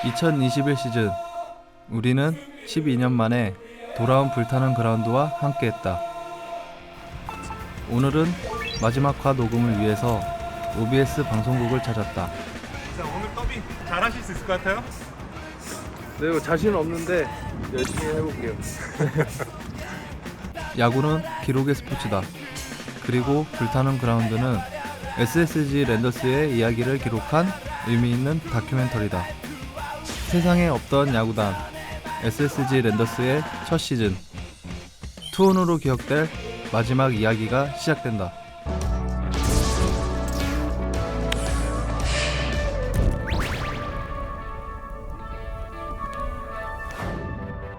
2021 시즌 우리는 12년 만에 돌아온 불타는 그라운드와 함께했다. 오늘은 마지막 화 녹음을 위해서 OBS 방송국을 찾았다. 자, 오늘 더빙 잘 하실 수 있을 것 같아요? 네, 이거 자신은 없는데 열심히 해볼게요. 야구는 기록의 스포츠다. 그리고 불타는 그라운드는 SSG 랜더스의 이야기를 기록한 의미 있는 다큐멘터리다. 세상에 없던 야구단 SSG 랜더스의 첫 시즌 투혼으로 기억될 마지막 이야기가 시작된다.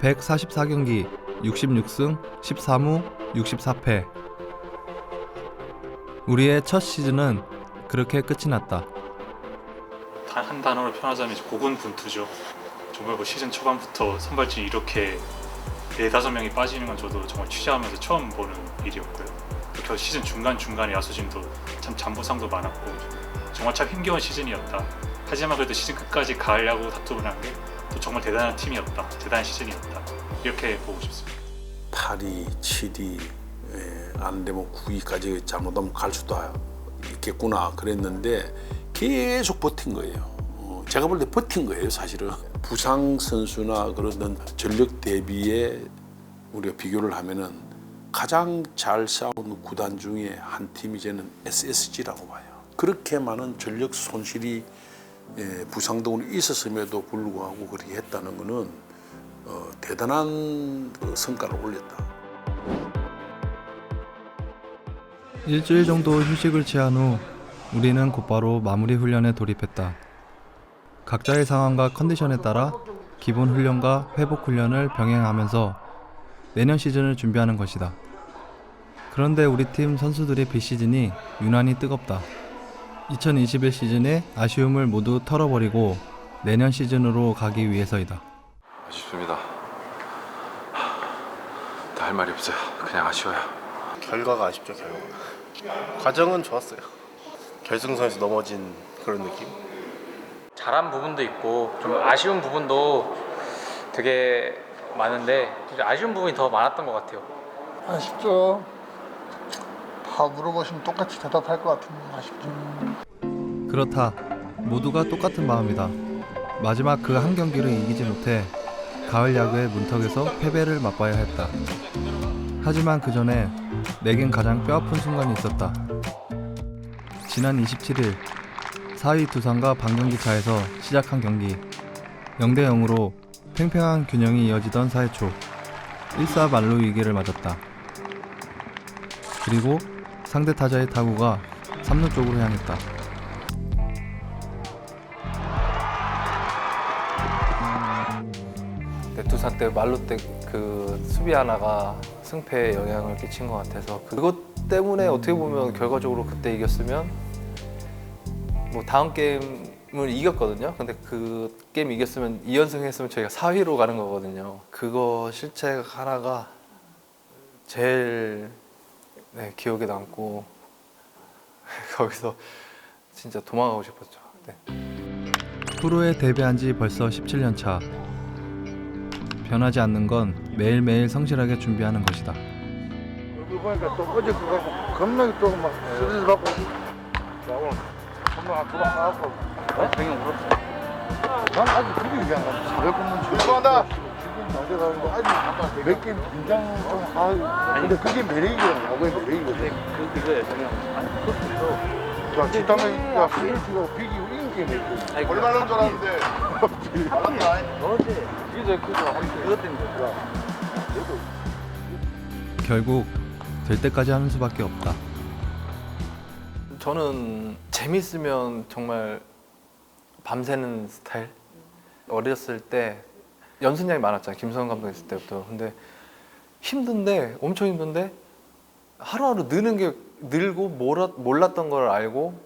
(144경기) 66승 13무 64패. 우리의 첫 시즌은 그렇게 끝이 났다. 단 한 단어로 표현하자면 고군분투죠. 정말 뭐 시즌 초반부터 선발진이 이렇게 4-5명이 빠지는 건 저도 정말 취재하면서 처음 보는 일이었고요. 또 시즌 중간중간에 야수진도 참 잔부상도 많았고 정말 참 힘겨운 시즌이었다. 하지만 그래도 시즌 끝까지 가을 야구 다투고 난 게 또 정말 대단한 팀이었다. 대단한 시즌이었다. 이렇게 보고 싶습니다. 8위, 7위, 안 되면 9위까지 잘못하면 갈 수도 있겠구나 그랬는데 계속 버틴 거예요. 제가 볼 때 버틴 거예요, 사실은. 부상 선수나 그런 전력 대비에 우리가 비교를 하면은 가장 잘 싸운 구단 중에 한 팀이 저는 SSG라고 봐요. 그렇게 많은 전력 손실이 부상 등으로 있었음에도 불구하고 그렇게 했다는 것은 대단한 성과를 올렸다. 일주일 정도 휴식을 취한 후 우리는 곧바로 마무리 훈련에 돌입했다. 각자의 상황과 컨디션에 따라 기본 훈련과 회복 훈련을 병행하면서 내년 시즌을 준비하는 것이다. 그런데 우리 팀 선수들의 비시즌이 유난히 뜨겁다. 2021 시즌의 아쉬움을 모두 털어버리고 내년 시즌으로 가기 위해서이다. 아쉽습니다. 더 할 말이 없어요. 그냥 아쉬워요. 결과가 아쉽죠, 결과. 과정은 좋았어요. 결승선에서 넘어진 그런 느낌. 잘한 부분도 있고 좀 아쉬운 부분도 되게 많은데 아쉬운 부분이 더 많았던 것 같아요. 아쉽죠. 다 물어보시면 똑같이 대답할 것 같은데 아쉽죠. 그렇다. 모두가 똑같은 마음이다. 마지막 그 한 경기를 이기지 못해 가을 야구의 문턱에서 패배를 맛봐야 했다. 하지만 그 전에 내겐 가장 뼈아픈 순간이 있었다. 지난 27일 4위 두산과 반경기 차에서 시작한 경기 0대0으로 팽팽한 균형이 이어지던 4회 초 1사 만루 위기를 맞았다. 그리고 상대 타자의 타구가 3루 쪽으로 향했다. 두산 때 말로 때 그 수비 하나가 승패에 영향을 끼친 것 같아서 그것 때문에 어떻게 보면 결과적으로 그때 이겼으면 뭐 다음 게임을 이겼거든요. 근데 그 게임 이겼으면 2연승 했으면 저희가 4위로 가는 거거든요. 그거 실책 하나가 제일 기억에 남고 거기서 진짜 도망가고 싶었죠. 프로에 데뷔한 지 벌써 17년 차. 변하지 않는 건 매일매일 성실하게 준비하는 것이다. 얼굴 보니까 또 어제 그거 겁나게 또 막 스트레스 받고 야 오늘 한번 그만 나왔고 병이 울었어. 난 아직 그게 이해한 거야. 400분만 출동한다. 지금 나대가지고 아직 몇 게임 긴장 좀 하. 근데 그게 매력이야. 야구의 매력이거든. 그거예요, 정말. 아니, 그것도 야, 지탄에 야 스트레스가 비기고 이긴 게임이 있고. 얼마나 줄 알았는데. 어제 이제 그것 때문에 결국 될 때까지 하는 수밖에 없다. 저는 재밌으면 정말 밤새는 스타일. 어렸을 때 연습량이 많았잖아요. 김성현 감독 있을 때부터. 근데 힘든데 엄청 힘든데 하루하루 느는 게 늘고 몰랐던 걸 알고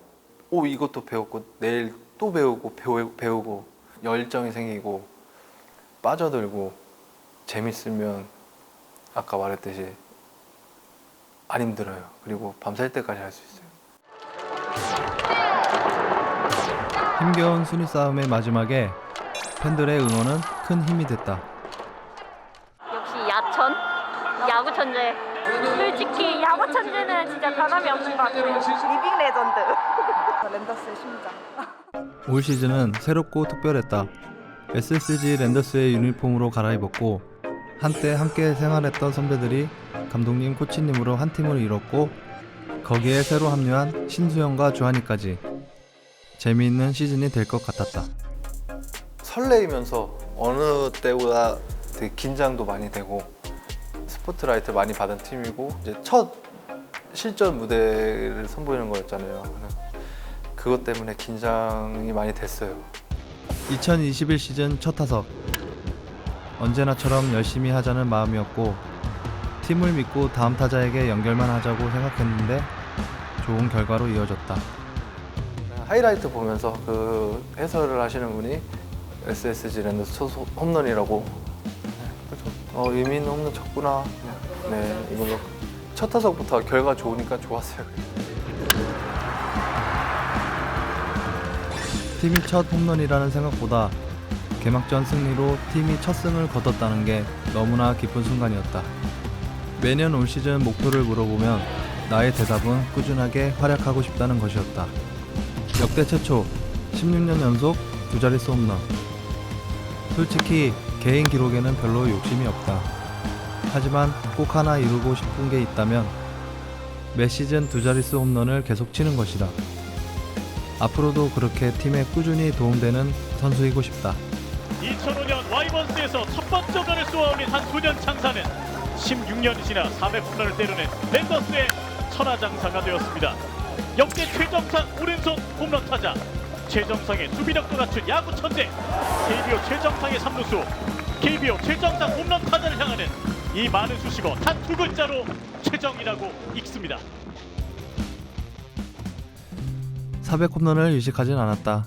이것도 배웠고 내일 또 배우고 열정이 생기고 빠져들고 재밌으면 아까 말했듯이 안 힘들어요. 그리고 밤샐 때까지 할 수 있어요. 힘겨운 순위 싸움의 마지막에 팬들의 응원은 큰 힘이 됐다. 역시 야천? 야구 천재. 솔직히 야구 천재는 진짜 변함이 없는 것 같아요. 리빙 레전드. 랜더스의 심장. 올 시즌은 새롭고 특별했다. SSG 랜더스의 유니폼으로 갈아입었고 한때 함께 생활했던 선배들이 감독님, 코치님으로 한 팀을 이뤘고 거기에 새로 합류한 신수영과 주한이까지 재미있는 시즌이 될 것 같았다. 설레이면서 어느 때보다 되게 긴장도 많이 되고 스포트라이트 많이 받은 팀이고 이제 첫 실전 무대를 선보이는 거였잖아요. 그것 때문에 긴장이 많이 됐어요. 2021 시즌 첫 타석. 언제나처럼 열심히 하자는 마음이었고 팀을 믿고 다음 타자에게 연결만 하자고 생각했는데 좋은 결과로 이어졌다. 하이라이트 보면서 그 해설을 하시는 분이 SSG 랜더스 첫 홈런이라고 의미 있는 홈런 쳤구나. 네, 이걸로 첫 타석부터 결과 좋으니까 좋았어요. 팀이 첫 홈런이라는 생각보다 개막전 승리로 팀이 첫 승을 거뒀다는 게 너무나 기쁜 순간이었다. 매년 올 시즌 목표를 물어보면 나의 대답은 꾸준하게 활약하고 싶다는 것이었다. 역대 최초 16년 연속 두 자릿수 홈런. 솔직히 개인 기록에는 별로 욕심이 없다. 하지만 꼭 하나 이루고 싶은 게 있다면 매 시즌 두 자릿수 홈런을 계속 치는 것이다. 앞으로도 그렇게 팀에 꾸준히 도움되는 선수이고 싶다. 2005년 와이번스에서 첫 번째 홈런을 쏘아올린 한 소년 장사는 16년이 지나 400홈런을 때려낸 랜더스의 천하장사가 되었습니다. 역대 최정상 오른손 홈런 타자, 최정상의 수비력도 갖춘 야구 천재, KBO 최정상의 3루수, KBO 최정상 홈런 타자를 향하는 이 많은 수식어 단 두 글자로 최정이라고 읽습니다. 400홈런을 유식하진 않았다.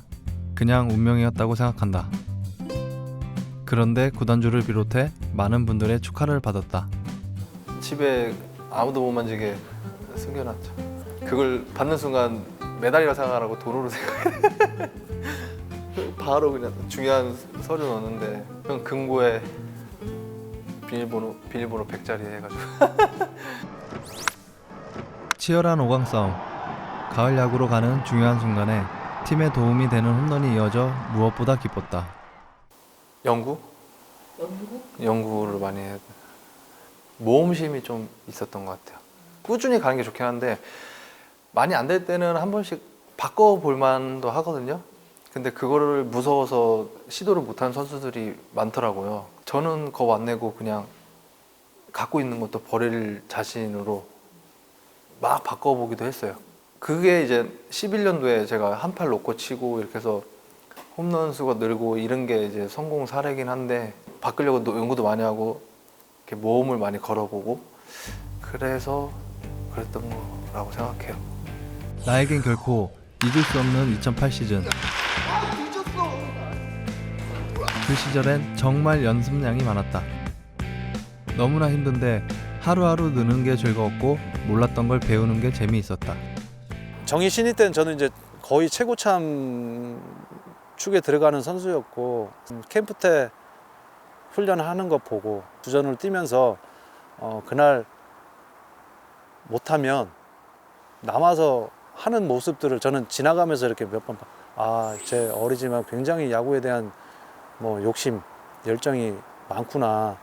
그냥 운명이었다고 생각한다. 그런데 구단주를 비롯해 많은 분들의 축하를 받았다. 집에 아무도 못 만지게 숨겨놨죠. 그걸 받는 순간 메달이라 생각하고 돈으로 생각해. 바로 그냥 중요한 서류 넣었는데 형 금고에 비밀번호 100짜리 해가지고. 치열한 5강 싸움. 가을 야구로 가는 중요한 순간에 팀에 도움이 되는 홈런이 이어져 무엇보다 기뻤다. 연구? 연구를 많이 해야 돼. 모험심이 좀 있었던 것 같아요. 꾸준히 가는 게 좋긴 한데 많이 안 될 때는 한 번씩 바꿔볼 만도 하거든요. 근데 그거를 무서워서 시도를 못하는 선수들이 많더라고요. 저는 겁 안 내고 그냥 갖고 있는 것도 버릴 자신으로 막 바꿔보기도 했어요. 그게 이제 11년도에 제가 한 팔 놓고 치고 이렇게 해서 홈런 수가 늘고 이런 게 이제 성공 사례긴 한데 바꾸려고 연구도 많이 하고 이렇게 모험을 많이 걸어보고 그래서 그랬던 거라고 생각해요. 나에겐 결코 잊을 수 없는 2008 시즌. 그 시절엔 정말 연습량이 많았다. 너무나 힘든데 하루하루 느는 게 즐거웠고 몰랐던 걸 배우는 게 재미있었다. 정희 신인 때는 저는 이제 거의 최고참 축에 들어가는 선수였고 캠프 때 훈련하는 거 보고 주전을 뛰면서 그날 못하면 남아서 하는 모습들을 저는 지나가면서 이렇게 몇 번 제 어리지만 굉장히 야구에 대한 뭐 욕심, 열정이 많구나.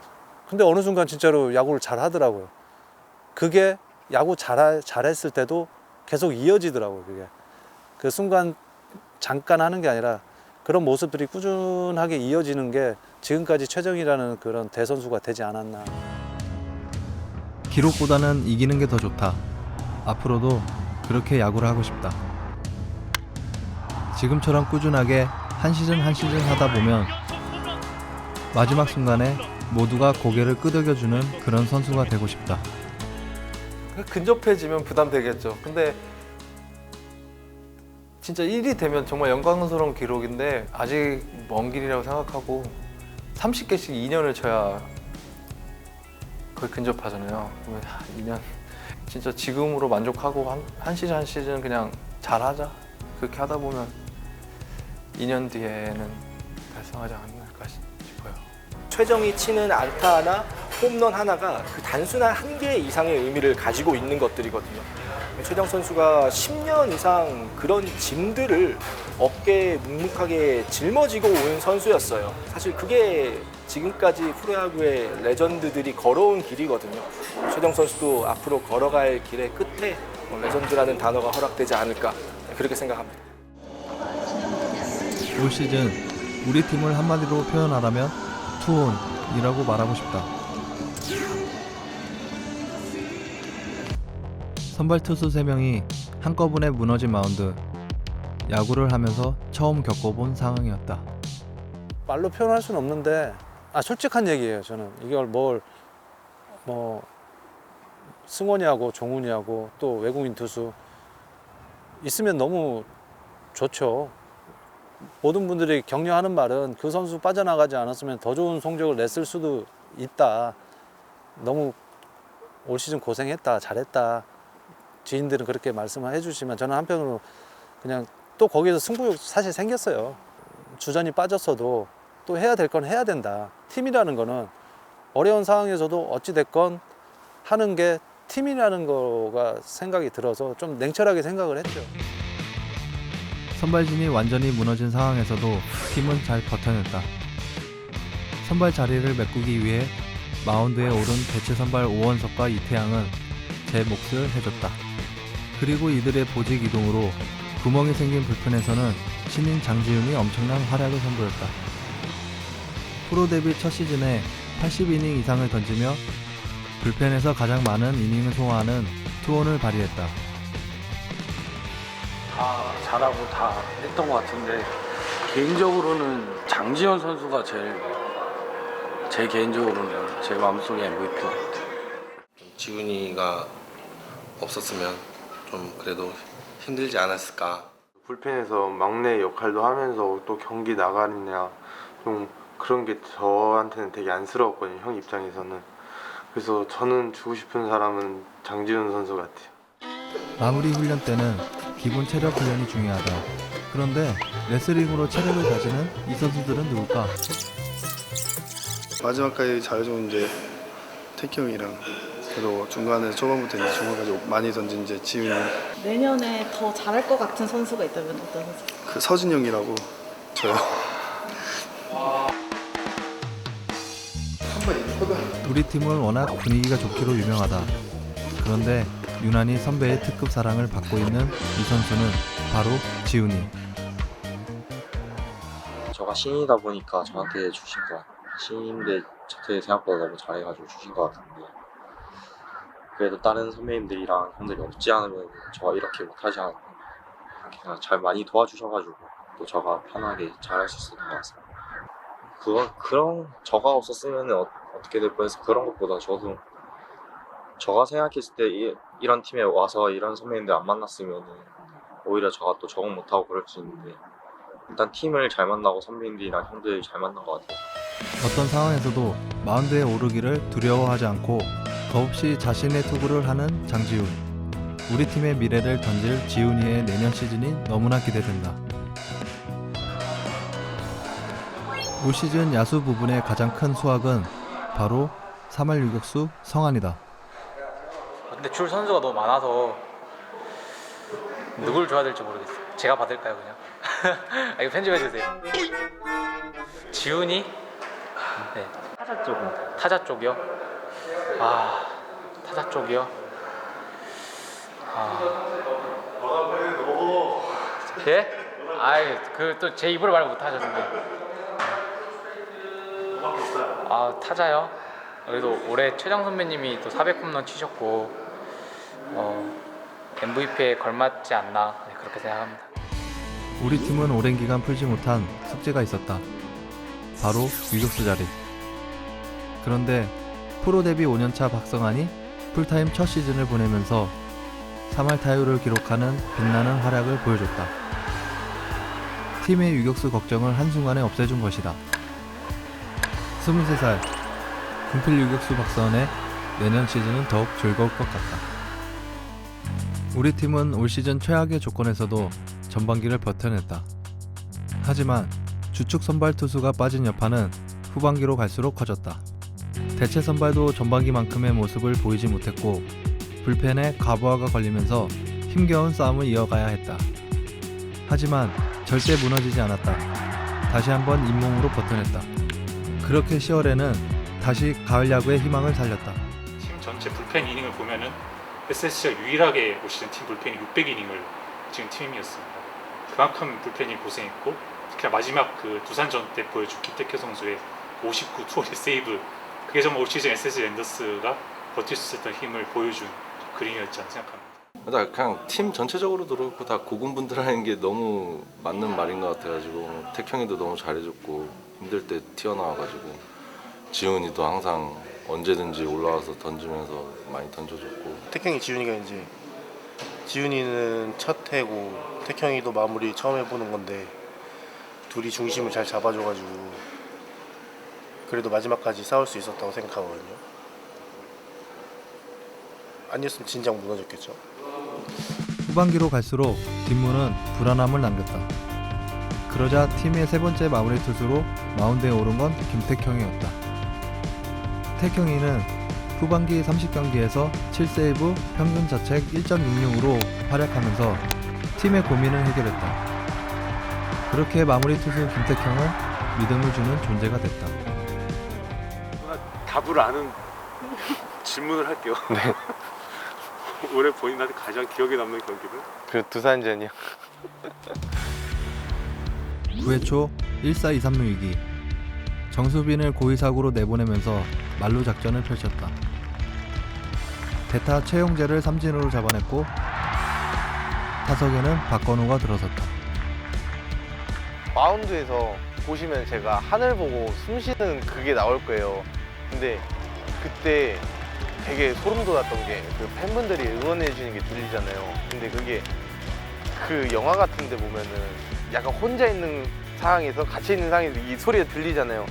근데 어느 순간 진짜로 야구를 잘 하더라고요. 그게 야구 잘했을 때도 계속 이어지더라고요. 그게 그 순간 잠깐 하는 게 아니라 그런 모습들이 꾸준하게 이어지는 게 지금까지 최정이라는 그런 대선수가 되지 않았나. 기록보다는 이기는 게 더 좋다. 앞으로도 그렇게 야구를 하고 싶다. 지금처럼 꾸준하게 한 시즌 한 시즌 하다 보면 마지막 순간에 모두가 고개를 끄덕여주는 그런 선수가 되고 싶다. 근접해지면 부담되겠죠. 근데 진짜 1위 되면 정말 영광스러운 기록인데 아직 먼 길이라고 생각하고 30개씩 2년을 쳐야 거의 근접하잖아요. 2년 진짜 지금으로 만족하고 한 시즌 한 시즌 그냥 잘하자. 그렇게 하다 보면 2년 뒤에는 달성하지 않을까 싶어요. 최정이 치는 안타 하나, 홈런 하나가 그 단순한 한 개 이상의 의미를 가지고 있는 것들이거든요. 최정 선수가 10년 이상 그런 짐들을 어깨에 묵묵하게 짊어지고 온 선수였어요. 사실 그게 지금까지 프로야구의 레전드들이 걸어온 길이거든요. 최정 선수도 앞으로 걸어갈 길의 끝에 레전드라는 단어가 허락되지 않을까 그렇게 생각합니다. 올 시즌 우리 팀을 한마디로 표현하라면 투혼이라고 말하고 싶다. 선발 투수 3명이 한꺼번에 무너진 마운드. 야구를 하면서 처음 겪어본 상황이었다. 말로 표현할 수는 없는데 솔직한 얘기예요. 저는 이걸 승원이하고 종훈이하고 또 외국인 투수 있으면 너무 좋죠. 모든 분들이 격려하는 말은 그 선수 빠져나가지 않았으면 더 좋은 성적을 냈을 수도 있다. 너무 올 시즌 고생했다, 잘했다. 지인들은 그렇게 말씀을 해주시면 저는 한편으로 그냥 또 거기에서 승부욕 사실 생겼어요. 주전이 빠졌어도 또 해야 될 건 해야 된다. 팀이라는 거는 어려운 상황에서도 어찌됐건 하는 게 팀이라는 거가 생각이 들어서 좀 냉철하게 생각을 했죠. 선발진이 완전히 무너진 상황에서도 팀은 잘 버텨냈다. 선발 자리를 메꾸기 위해 마운드에 오른 대체 선발 오원석과 이태양은 제 몫을 해줬다. 그리고 이들의 보직 이동으로 구멍이 생긴 불펜에서는 신인 장지훈이 엄청난 활약을 선보였다. 프로 데뷔 첫 시즌에 80이닝 이상을 던지며 불펜에서 가장 많은 이닝을 소화하는 투혼을 발휘했다. 다 잘하고 다 했던 것 같은데 개인적으로는 장지현 선수가 제 개인적으로는 제 마음속에 MVP 것 같아요. 지훈이가 없었으면 좀 그래도 힘들지 않았을까. 불펜에서 막내 역할도 하면서 또 경기 나가느냐 좀 그런 게 저한테는 되게 안쓰러웠거든요. 형 입장에서는. 그래서 저는 주고 싶은 사람은 장지훈 선수 같아요. 마무리 훈련 때는 기본 체력 훈련이 중요하다. 그런데 레슬링으로 체력을 가지는 이 선수들은 누굴까? 마지막까지 잘해준 이제 태기 형이랑 그리고 중간에 초반부터 이제 중간까지 많이 던진 이제 지훈이. 내년에 더 잘할 것 같은 선수가 있다면 어떤 선수? 그 서진 형이라고 저요. 우리 팀은 워낙 분위기가 좋기로 유명하다. 그런데 유난히 선배의 특급 사랑을 받고 있는 이 선수는 바로 지훈이. 저가 신인이다 보니까 저한테 주신 것 같아요. 신인인데 저한테 생각보다 너무 잘해가지고 주신 것 같은데 그래도 다른 선배님들이랑 형들이 없지 않으면 저가 이렇게 못하지 않았나. 그냥 잘 많이 도와주셔가지고 또 저가 편하게 잘할 수 있었던 것 같습니다. 그런 저가 없었으면 어떻게 될 뻔해서 그런 것보다 저도 저가 생각했을 때 이런 팀에 와서 이런 선배님들 안 만났으면 오히려 저가 또 적응 못하고 그럴 수 있는데 일단 팀을 잘 만나고 선배님들이랑 형들이 잘 만난 것 같아서 어떤 상황에서도 마운드에 오르기를 두려워하지 않고 겁없이 자신의 투구를 하는 장지훈. 우리 팀의 미래를 던질 지훈이의 내년 시즌이 너무나 기대된다. 올 시즌 야수 부분의 가장 큰 수확은 바로 3할 유격수 성한이다. 근데 줄 선수가 너무 많아서 누굴 줘야 될지 모르겠어요. 제가 받을까요 그냥? 이거 편집해주세요. 지훈이? 네. 타자 쪽은? 타자 쪽이요? 타자 쪽이요? 예? 그 또 제 입으로 말 못하셨는데. 타자요? 그래도 올해 최정 선배님이 또 400홈런 치셨고 MVP에 걸맞지 않나 그렇게 생각합니다. 우리 팀은 오랜 기간 풀지 못한 숙제가 있었다. 바로 유격수 자리. 그런데 프로 데뷔 5년차 박성환이 풀타임 첫 시즌을 보내면서 3할 타율을 기록하는 빛나는 활약을 보여줬다. 팀의 유격수 걱정을 한순간에 없애준 것이다. 23살 군필 유격수 박성환의 내년 시즌은 더욱 즐거울 것 같다. 우리 팀은 올 시즌 최악의 조건에서도 전반기를 버텨냈다. 하지만 주축 선발 투수가 빠진 여파는 후반기로 갈수록 커졌다. 대체 선발도 전반기만큼의 모습을 보이지 못했고 불펜에 과부하가 걸리면서 힘겨운 싸움을 이어가야 했다. 하지만 절대 무너지지 않았다. 다시 한번 잇몸으로 버텨냈다. 그렇게 10월에는 다시 가을 야구의 희망을 살렸다. 팀 전체 불펜 이닝을 보면은 SSG가 유일하게 올 시즌 팀 불펜이 600이닝을 지금 팀이었습니다. 그만큼 불펜이 고생했고 특히나 마지막 그 두산전 때 보여준 김태현 선수의 59 투어리 세이브, 그게 정말 올 시즌 SSG 랜더스가 버틸 수 있었던 힘을 보여준 그림이었지 않나 생각합니다. 그냥 팀 전체적으로도 그렇고 다 고군분투라는 게 너무 맞는 말인 것 같아가지고 태형이도 너무 잘해줬고 힘들 때 튀어나와가지고 지훈이도 항상 언제든지 올라와서 던지면서 많이 던져줬고. 태형이 지훈이가 이제 지훈이는 첫 해고 태형이도 마무리 처음 해보는 건데 둘이 중심을 잘 잡아줘가지고 그래도 마지막까지 싸울 수 있었다고 생각하거든요. 아니었으면 진작 무너졌겠죠. 후반기로 갈수록 뒷문은 불안함을 남겼다. 그러자 팀의 세 번째 마무리 투수로 마운드에 오른 건 김태형이었다. 태형이는 후반기 30경기에서 7세이브, 평균 자책 1.66으로 활약하면서 팀의 고민을 해결했다. 그렇게 마무리 투수 김태형은 믿음을 주는 존재가 됐다. 답을 아는 질문을 할게요. 네. 올해 본인한테 가장 기억에 남는 경기는? 그 두산전이요. 9회 초 1사 2삼루 위기. 정수빈을 고의사구로 내보내면서 만루 작전을 펼쳤다. 대타 최용재를 삼진으로 잡아냈고 타석에는 박건우가 들어섰다. 마운드에서 보시면 제가 하늘 보고 숨 쉬는 그게 나올 거예요. 근데 그때 되게 소름 돋았던 게 그 팬분들이 응원해 주는 게 들리잖아요. 근데 그게 그 영화 같은 데 보면은 약간 혼자 있는 상황에서 같이 있는 상황에서 이 소리가 들리잖아요.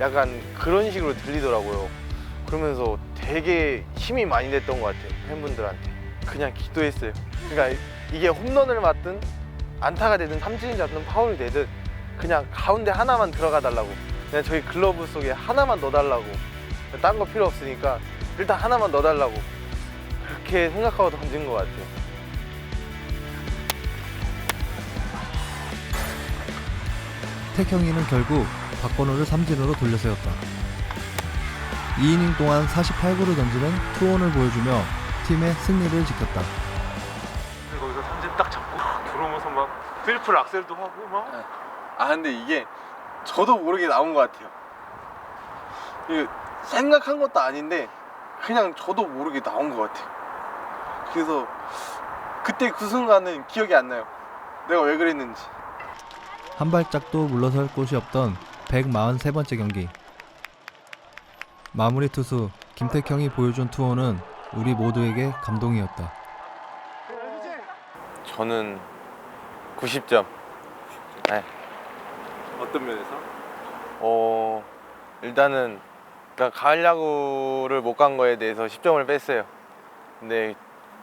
약간 그런 식으로 들리더라고요. 그러면서 되게 힘이 많이 됐던 것 같아요. 팬분들한테. 그냥 기도했어요. 그러니까 이게 홈런을 맞든 안타가 되든 삼진이 잡든 파울이 되든 그냥 가운데 하나만 들어가 달라고. 그냥 저희 글러브 속에 하나만 넣어달라고. 딴 거 필요 없으니까 일단 하나만 넣어달라고. 그렇게 생각하고 던진 것 같아요. 태형이는 결국 박건우를 삼진으로 돌려세웠다. 2이닝 동안 48구를 던지는 투혼을 보여주며 팀의 승리를 지켰다. 거기서 삼진 딱 잡고 들어오면서 막 트리플 악셀도 하고 막. 아 근데 이게 저도 모르게 나온 것 같아요. 이게 생각한 것도 아닌데 그냥 저도 모르게 나온 것 같아요. 그래서 그때 그 순간은 기억이 안 나요. 내가 왜 그랬는지. 한 발짝도 물러설 곳이 없던 143번째 경기. 마무리 투수 김태형이 보여준 투혼은 우리 모두에게 감동이었다. 저는 90점. 네. 어떤 면에서? 일단은 그러니까 가을 야구를 못 간 거에 대해서 10점을 뺐어요. 근데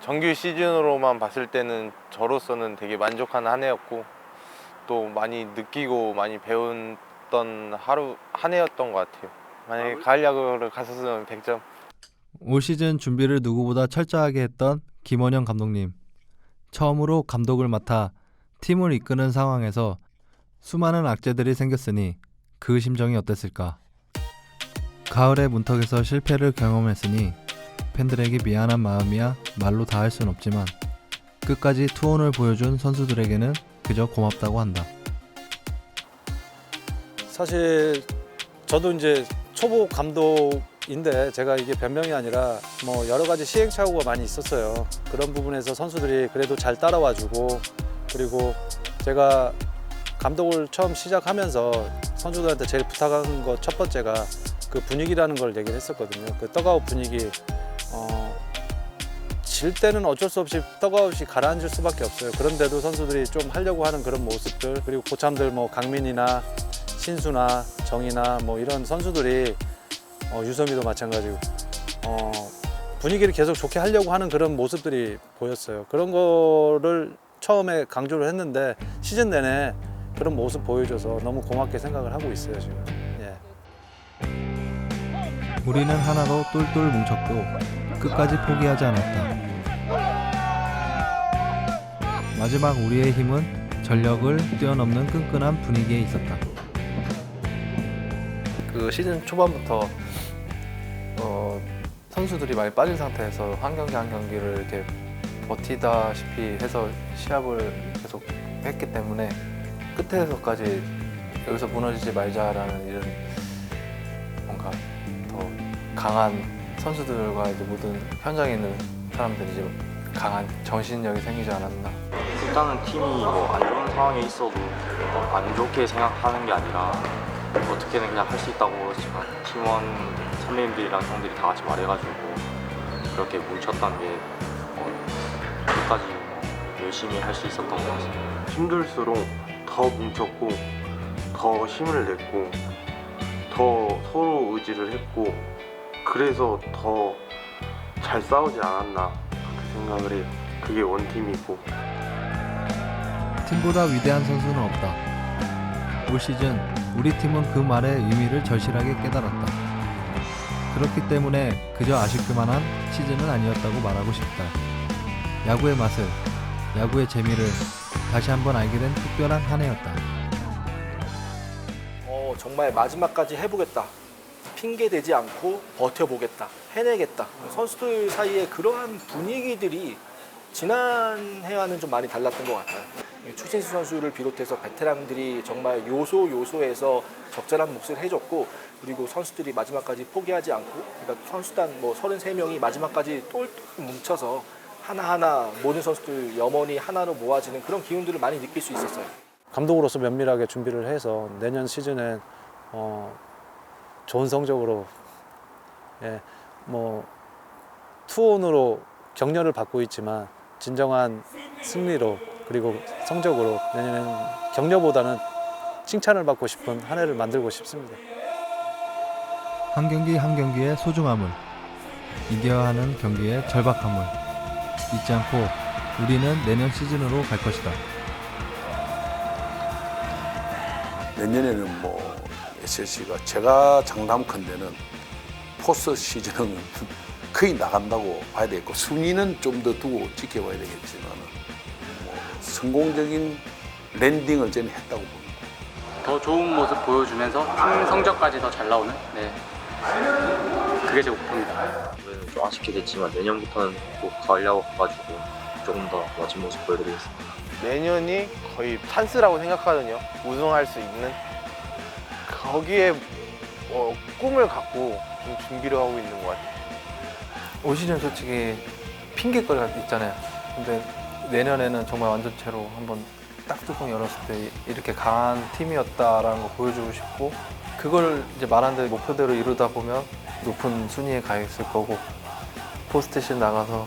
정규 시즌으로만 봤을 때는 저로서는 되게 만족한 한 해였고 또 많이 느끼고 많이 배웠던 한 해였던 것 같아요. 만약에 가을 야구를 갔었으면 100점. 올 시즌 준비를 누구보다 철저하게 했던 김원영 감독님. 처음으로 감독을 맡아 팀을 이끄는 상황에서 수많은 악재들이 생겼으니 그 심정이 어땠을까? 가을의 문턱에서 실패를 경험했으니 팬들에게 미안한 마음이야 말로 다 할 순 없지만 끝까지 투혼을 보여준 선수들에게는 그저 고맙다고 한다. 사실 저도 이제 초보 감독인데 제가 이게 변명이 아니라 뭐 여러 가지 시행착오가 많이 있었어요. 그런 부분에서 선수들이 그래도 잘 따라와주고, 그리고 제가 감독을 처음 시작하면서 선수들한테 제일 부탁한 거 첫 번째가 그 분위기라는 걸 얘기를 했었거든요. 그 떡아웃 분위기. 질 때는 어쩔 수 없이 떡아웃이 가라앉을 수밖에 없어요. 그런데도 선수들이 좀 하려고 하는 그런 모습들, 그리고 고참들 뭐 강민이나 신수나 정이나 뭐 이런 선수들이 유섬이도 마찬가지고 분위기를 계속 좋게 하려고 하는 그런 모습들이 보였어요. 그런 거를 처음에 강조를 했는데 시즌 내내 그런 모습 보여줘서 너무 고맙게 생각을 하고 있어요 지금. 예. 우리는 하나로 똘똘 뭉쳤고 끝까지 포기하지 않았다. 마지막 우리의 힘은 전력을 뛰어넘는 끈끈한 분위기에 있었다. 그 시즌 초반부터 선수들이 많이 빠진 상태에서 한 경기 한 경기를 이렇게 버티다시피 해서 시합을 계속 했기 때문에 끝에서까지 여기서 무너지지 말자라는 이런 뭔가 더 강한 선수들과 이제 모든 현장에 있는 사람들이 이제 강한 정신력이 생기지 않았나. 일단은 팀이 뭐 안 좋은 상황에 있어도 안 좋게 생각하는 게 아니라 어떻게든 그냥 할 수 있다고 제가 팀원 선배님들이랑 형들이 다 같이 말해가지고 그렇게 뭉쳤던 게 끝까지 열심히 할 수 있었던 것 같습니다. 힘들수록 더 뭉쳤고 더 힘을 냈고 더 서로 의지를 했고 그래서 더 잘 싸우지 않았나 그렇게 생각을 해요. 그게 원팀이고 팀보다 위대한 선수는 없다. 올 시즌 우리 팀은 그 말의 의미를 절실하게 깨달았다. 그렇기 때문에 그저 아쉽기만 한 시즌은 아니었다고 말하고 싶다. 야구의 맛을, 야구의 재미를 다시 한번 알게 된 특별한 한 해였다. 정말 마지막까지 해보겠다. 핑계대지 않고 버텨보겠다. 해내겠다. 선수들 사이에 그러한 분위기들이 지난 해와는 좀 많이 달랐던 것 같아요. 추신수 선수를 비롯해서 베테랑들이 정말 요소에서 적절한 몫을 해줬고 그리고 선수들이 마지막까지 포기하지 않고 그러니까 선수단 33명이 마지막까지 똘똘 뭉쳐서 하나하나 모든 선수들 염원이 하나로 모아지는 그런 기운들을 많이 느낄 수 있었어요. 감독으로서 면밀하게 준비를 해서 내년 시즌엔 좋은 성적으로 투혼으로 격려를 받고 있지만 진정한 승리로 그리고 성적으로 내년에는 격려보다는 칭찬을 받고 싶은 한 해를 만들고 싶습니다. 한 경기 한 경기의 소중함을, 이겨야 하는 경기의 절박함을 잊지 않고 우리는 내년 시즌으로 갈 것이다. 내년에는 SSC가 제가 장담컨대는 포스트 시즌은 거의 나간다고 봐야 되겠고 순위는 좀 더 두고 지켜봐야 되겠지만 성공적인 랜딩을 저는 했다고 봅니다. 더 좋은 모습 보여주면서 팀 성적까지 더 잘 나오는 그게 제 목표입니다. 올해는 좀 아쉽게 됐지만 내년부터는 꼭 가을 야구 가가지고 조금 더 멋진 모습 보여드리겠습니다. 내년이 거의 찬스라고 생각하거든요. 우승할 수 있는 거기에 꿈을 갖고 좀 준비를 하고 있는 것 같아요. 올 시즌 솔직히 핑계거리가 있잖아요. 근데 내년에는 정말 완전체로 한번 딱 뚜껑 열었을 때 이렇게 강한 팀이었다라는 거 보여주고 싶고 그걸 이제 말한 대로 목표대로 이루다 보면 높은 순위에 가 있을 거고 포스트시즌 나가서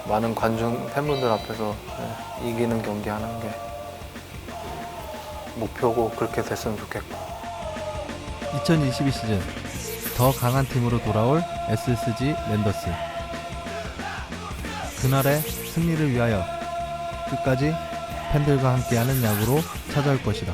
많은 관중 팬분들 앞에서 이기는 경기 하는 게 목표고 그렇게 됐으면 좋겠고 2022 시즌 더 강한 팀으로 돌아올 SSG 랜더스. 그날의 승리를 위하여 끝까지 팬들과 함께하는 야구로 찾아올 것이다.